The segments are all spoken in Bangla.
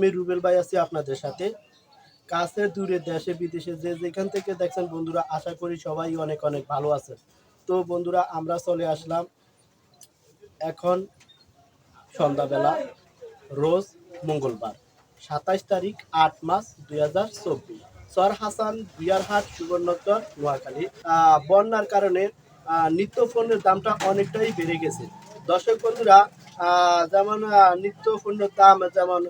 আমি রুবেল ভাই আছি আপনাদের সাথে। কাছে দূরে দেশে বিদেশে যে যেখান থেকে দেখছেন বন্ধুরা, আশা করি সবাই অনেক অনেক ভালো আছে। তো বন্ধুরা, আমরা চলে আসলাম এখন সন্ধ্যাবেলা, রোজ মঙ্গলবার 27 তারিখ 8 মাস 2024, সর হাসান বিয়ারহাট সুবর্ণচর নোয়াখালী। বন্যার কারণে নিত্য পণ্যের দামটা অনেকটাই বেড়ে গেছে। দর্শক বন্ধুরা, যেমন নিত্য পণ্যের দাম যেমন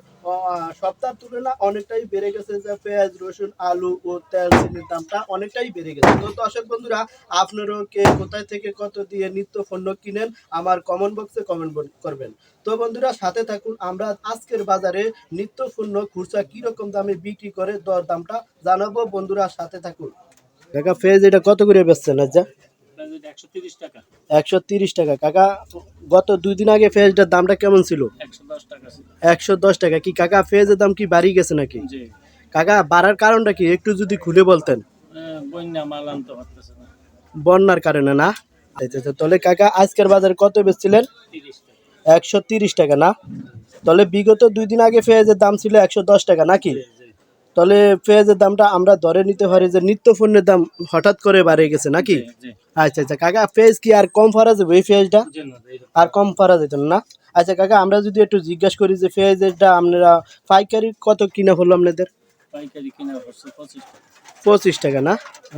সপ্তাহের তুলনা অনেকটাই বেড়ে গেছে, যে পেঁয়াজ, রসুন, আলু ও তেল, চিনির দামটা অনেকটাই বেড়ে গেছে। তো দর্শক বন্ধুরা, আপনারাও কে কোথায় থেকে কত দিয়ে নিত্য পণ্য কিনেন আমার কমেন্ট বক্সে কমেন্ট করবেন। তো বন্ধুরা, সাথে থাকুন। আমরা আজকের বাজারে নিত্য পণ্য খুচরা কিরকম দামে বিক্রি করে দর দামটা জানাবো। বন্ধুরা, সাথে থাকুন। কাকা, পেঁয়াজ এটা কত করে বেচছেন? আচ্ছা, 130 টাকা। 130 টাকা। কাকা, গত 2 দিন আগে পেঁয়াজটার দামটা কেমন ছিল? 110 টাকা ছিল। 110 টাকা। কি কাকা, পেঁয়াজের দাম কি বাড়ি গেছে নাকি? জি। কাকা, বাড়ার কারণটা কি একটু যদি খুলে বলতেন? বন্যা মাল আনতে পারতেছে না। বন্যার কারণে না? আচ্ছা, তাহলে কাকা আজকের বাজারে কত বেচছিলেন? 30 টাকা। 130 টাকা না? তাহলে বিগত 2 দিন আগে পেঁয়াজের দাম ছিল 110 টাকা নাকি? জি, জি। তাহলে পেঁয়াজের দামটা আমরা ধরে নিতে পারি যে নিত্য পণ্যের দাম হঠাৎ করে বাড়ে গেছে নাকি? জি, জি। আচ্ছা কাকা, পেঁয়াজ কি আর কম পারা যাবে? এই পেঁয়াজটা জি না, এই আর কম পারা যেত না? আচ্ছা কাকা, আমরা যদি একটু জিজ্ঞাসা করি যে পেঁয়াজেরটা আপনারা পাইকারি কত কিনা হলো আপনাদের? পাইকারি কিনা হচ্ছে 25 টাকা। 25 টাকা না?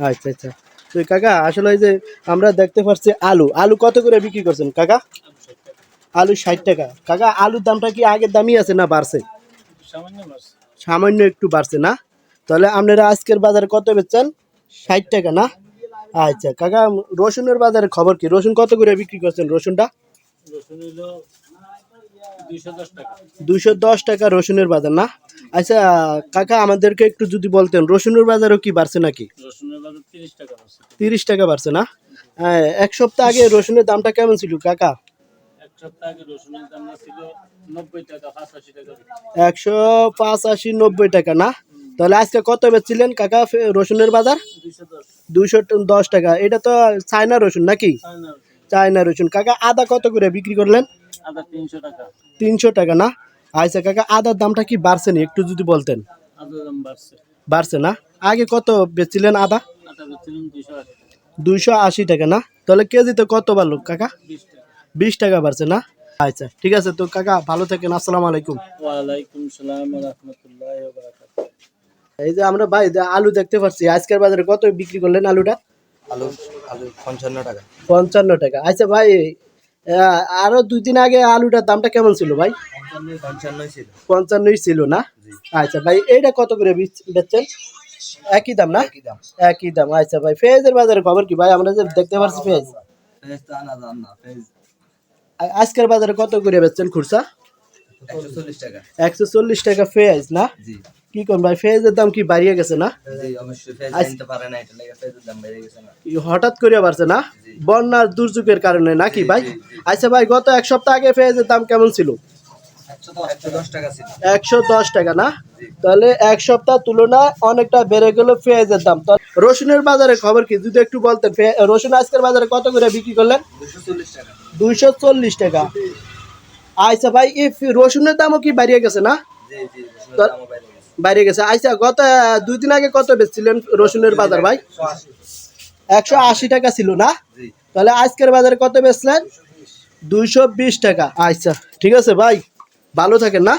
আচ্ছা। তো কাকা, আসলে এই যে আমরা দেখতে পাচ্ছি আলু কত করে বিক্রি করছেন কাকা? 60 টাকা। আলু 60 টাকা। কাকা, আলুর দামটা কি আগের দামই আছে না বাড়ছে? সামান্য বাড়ছে। সামান্য একটু বাড়ছে না? তাহলে আপনারা আজকের বাজারে কত বেচছেন? 60 টাকা না? আচ্ছা কাকা, রসুনের বাজারে খবর কি? রসুন কত করে বিক্রি করছেন? রসুনটা রসুন হলো 210 টাকা। 210 টাকা রসুনের বাজার না? আচ্ছা কাকা, আমাদেরকে একটু যদি বলতেন রসুনের বাজারও কি বাড়ছে নাকি? রসুনের বাজার 30 টাকা বাড়ছে। 30 টাকা বাড়ছে না? এক সপ্তাহ আগে রসুনের দামটা কেমন ছিল কাকা? এক সপ্তাহ আগে রসুনের দাম ছিল 90 টাকা, 85 টাকা। 185-90 টাকা না? তাহলে আজকে কত বেচছিলেন কাকা রসুনের বাজার? 210। 210 টাকা। এটা তো চায়না রসুন নাকি? চায়না রসুন। কাকা, আদা কত করে বিক্রি করলেন? আদা 300 টাকা। 300 টাকা না? আচ্ছা কাকা, আদার দামটা কি বাড়ছে না একটু যদি বলতেন? আদার দাম বাড়ছে। বাড়ছে না? আগে কত বেচছিলেন আদা? আদা বেচছিলাম 280 টাকা। 280 টাকা না? তাহলে কেজিতে কত বাড়লো কাকা? 20 টাকা। 20 টাকা বাড়ছে না? আচ্ছা ঠিক আছে। তো কাকা ভালো থাকেন, আসসালামু আলাইকুম। ওয়ালাইকুম সালাম ওয়া রাহমাতুল্লাহি ওয়া বারাকাতুহু। এই যে আমরা ভাই আলু দেখতে পাচ্ছি, আজকের বাজারে কত বিক্রি করলেন আলুটা? আলু আলু 55 টাকা। 55 টাকা। আচ্ছা ভাই, আরো 2 দিন আগে আলুটার দামটা কেমন ছিল ভাই? 55 ছিল। 55 ছিল না? আচ্ছা ভাই, এইটা কত করে বেচছেন? একই দাম না? একই দাম। আচ্ছা ভাই, পেঁয়াজের বাজারে খবর কি ভাই? আমরা যে দেখতে পাচ্ছি পেঁয়াজ পেঁয়াজ তো আনা দাম না, পেঁয়াজ আজকের বাজারে কত করে বেচছেন খুচরা? 140 টাকা। 140 টাকা পেঁয়াজ না? জি কি কোন ভাই, পেঁয়াজের দাম কি বাড়িয়ে গেছে না? জি, অবশ্যই পেঁয়াজ আনতে পারে না, এটা লাগে পেঁয়াজের দাম বেড়ে গেছে না। হঠাৎ করে বাড়ছে না? বন্যার দুর্যোগের কারণে নাকি ভাই? আচ্ছা ভাই, গত এক সপ্তাহ আগে পেঁয়াজের দাম কেমন ছিল? 110 টাকা ছিল। 110 টাকা না? তাহলে এক সপ্তাহ তুলনায় অনেকটা বেড়ে গেল পেঁয়াজের দাম। তো রসুনের বাজারে খবর কি যদি একটু বলতেন? রসুন আজকের বাজারে কত করে বিক্রি করলেন? 240 টাকা। 240 টাকা। আচ্ছা ভাই, এই রসুনের দামও কি বাড়িয়ে গেছে না? জি জি, রসুনের দামও বেড়ে গেছে। বাইরে গেছে। আচ্ছা, গত 2 দিন আগে কত বেচছিলেন রসুনের বাজার ভাই? 180 টাকা ছিল না? জি। তাহলে আজকের বাজারে কত বেচলেন? 220 টাকা। আচ্ছা ঠিক আছে ভাই, ভালো থাকেন না?